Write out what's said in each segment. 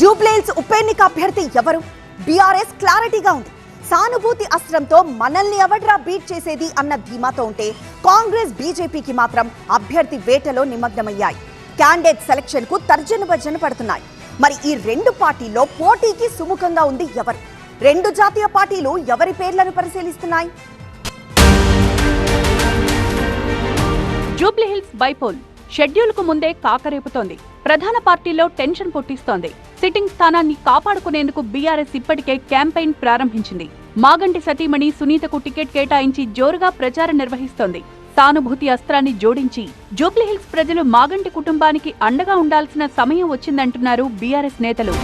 జూబ్లీహిల్స్ ఉప ఎన్నిక అభ్యర్థి ఎవరు? బీఆర్ఎస్ క్లారిటీగా ఉంది. సానుభూతి అస్త్రంతో మనల్ని ఎవడ్రా బీట్ చేసేది అన్న ధీమాతో ఉంటే కాంగ్రెస్ బీజేపీకి మాత్రం అభ్యర్థి వేటలో నిమగ్నమయ్యాయి. క్యాండిడేట్ సెలక్షన్ కు తర్జన భర్జన పడుతున్నాయి. మరి ఈ రెండు పార్టీల్లో పోటీకి సుముఖంగా ఉంది ఎవరు? రెండు జాతీయ పార్టీలు ఎవరి పేర్లను పరిశీలిస్తున్నాయి? జూబ్లీహిల్స్ బైపోల్ షెడ్యూల్ కు ముందే కాకరేపుతోంది. ప్రధాన పార్టీలో టెన్షన్ పుట్టిస్తోంది. సిట్టింగ్ స్థానాన్ని కాపాడుకునేందుకు బీఆర్ఎస్ ఇప్పటికే క్యాంపెయిన్ ప్రారంభించింది. మాగంటి సతీమణి సునీతకు టికెట్ కేటాయించి జోరుగా ప్రచారం నిర్వహిస్తోంది. సానుభూతి అస్త్రాన్ని జోడించి జూబ్లీహిల్స్ ప్రజలు మాగంటి కుటుంబానికి అండగా ఉండాల్సిన సమయం వచ్చిందంటున్నారు బీఆర్ఎస్ నేతలు.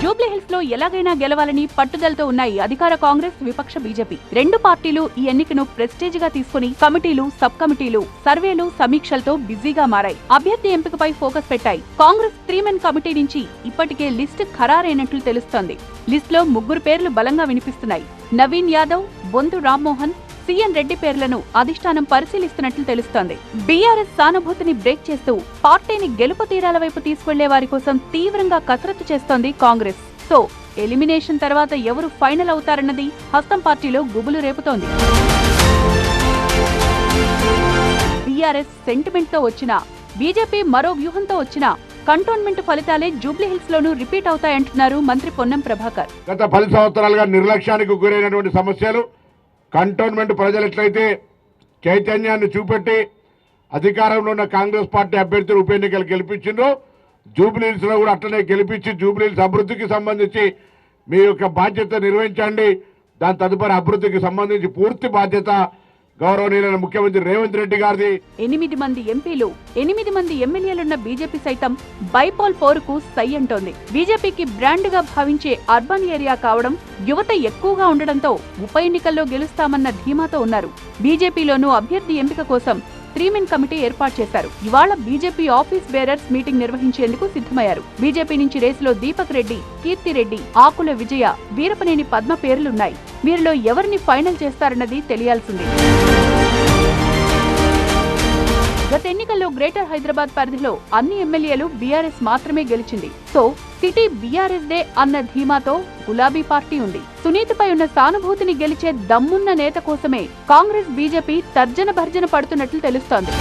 జూబ్లీహిల్స్ లో ఎలాగైనా గెలవాలని పట్టుదలతో ఉన్నాయి అధికార కాంగ్రెస్, విపక్ష బీజేపీ. రెండు పార్టీలు ఈ ఎన్నికను ప్రెస్టేజ్ గా తీసుకుని కమిటీలు, సబ్ కమిటీలు, సర్వేలు, సమీక్షలతో బిజీగా మారాయి. అభ్యర్థి ఎంపికపై ఫోకస్ పెట్టాయి. కాంగ్రెస్ 3 కమిటీ నుంచి ఇప్పటికే లిస్టు ఖరారైనట్లు తెలుస్తోంది. లిస్ట్ లో 3 పేర్లు బలంగా వినిపిస్తున్నాయి. నవీన్ యాదవ్, బొంతు రామ్మోహన్, సిఎన్ రెడ్డి పేర్లను అధిష్టానం పరిశీలిస్తున్నట్లు తెలుస్తోంది. బీఆర్ఎస్ సానుభూతిని బ్రేక్ చేస్తూ పార్టీని గెలుపు తీరాల వైపు తీసుకెళ్లే వారి కోసం తీవ్రంగా కసరత్తు చేస్తోంది కాంగ్రెస్. సో ఎలిమినేషన్ తర్వాత ఎవరు ఫైనల్ అవుతారన్నది హస్తం పార్టీలో గుబులు రేపుతోంది. బీఆర్ఎస్ సెంటిమెంట్ తో వచ్చినా, బీజేపీ మరో వ్యూహంతో వచ్చినా కంటోన్మెంట్ ఫలితాలే జూబ్లీహిల్స్ లోనూ రిపీట్ అవుతాయంటున్నారు మంత్రి పొన్నం ప్రభాకర్. గత 10 సంవత్సరాలుగా నిర్లక్ష్యానికి గురైనటువంటి సమస్యలు కంటోన్మెంట్ ప్రజలు ఎట్లయితే చైతన్యాన్ని చూపెట్టి అధికారంలో ఉన్న కాంగ్రెస్ పార్టీ అభ్యర్థులు ఉప ఎన్నికలు గెలిపించిండ్రో, జూబ్లీహిల్స్ లో కూడా అట్లనే గెలిపించి జూబ్లీహిల్స్ అభివృద్ధికి సంబంధించి మీ యొక్క బాధ్యత నిర్వహించండి. దాని తదుపరి అభివృద్ధికి సంబంధించి పూర్తి బాధ్యత గౌరవనీయులైన ముఖ్యమంత్రి రేవంత్ రెడ్డి గారిది. 8 మంది ఎంపీలు, 8 మంది ఎమ్మెల్యేలున్న బీజేపీ సైతం బైపోల్ పోరుకు సై అంటోంది. బీజేపీకి బ్రాండ్ గా భావించే అర్బన్ ఏరియా కావడం, యువత ఎక్కువగా ఉండడంతో ఉప ఎన్నికల్లో గెలుస్తామన్న ధీమాతో ఉన్నారు. బీజేపీలోనూ అభ్యర్థి ఎంపిక కోసం 3 కమిటీ ఏర్పాటు చేశారు. ఇవాళ బీజేపీ ఆఫీస్ బేరర్స్ మీటింగ్ నిర్వహించేందుకు సిద్ధమయ్యారు. బీజేపీ నుంచి రేసులో దీపక్ రెడ్డి, కీర్తిరెడ్డి, ఆకుల విజయ, వీరపనేని పద్మ పేర్లున్నాయి. వీరిలో ఎవరిని ఫైనల్ చేస్తారన్నది తెలియాల్సింది. గత ఎన్నికల్లో గ్రేటర్ హైదరాబాద్ పరిధిలో అన్ని ఎమ్మెల్యేలు బీఆర్ఎస్ మాత్రమే గెలిచింది. సో సిటీ బీఆర్ఎస్ దే అన్న ధీమాతో గులాబీ పార్టీ ఉంది. సునీతపై ఉన్న సానుభూతిని గెలిచే దమ్మున్న నేత కోసమే కాంగ్రెస్, బీజేపీ తర్జన భర్జన పడుతున్నట్లు తెలుస్తోంది.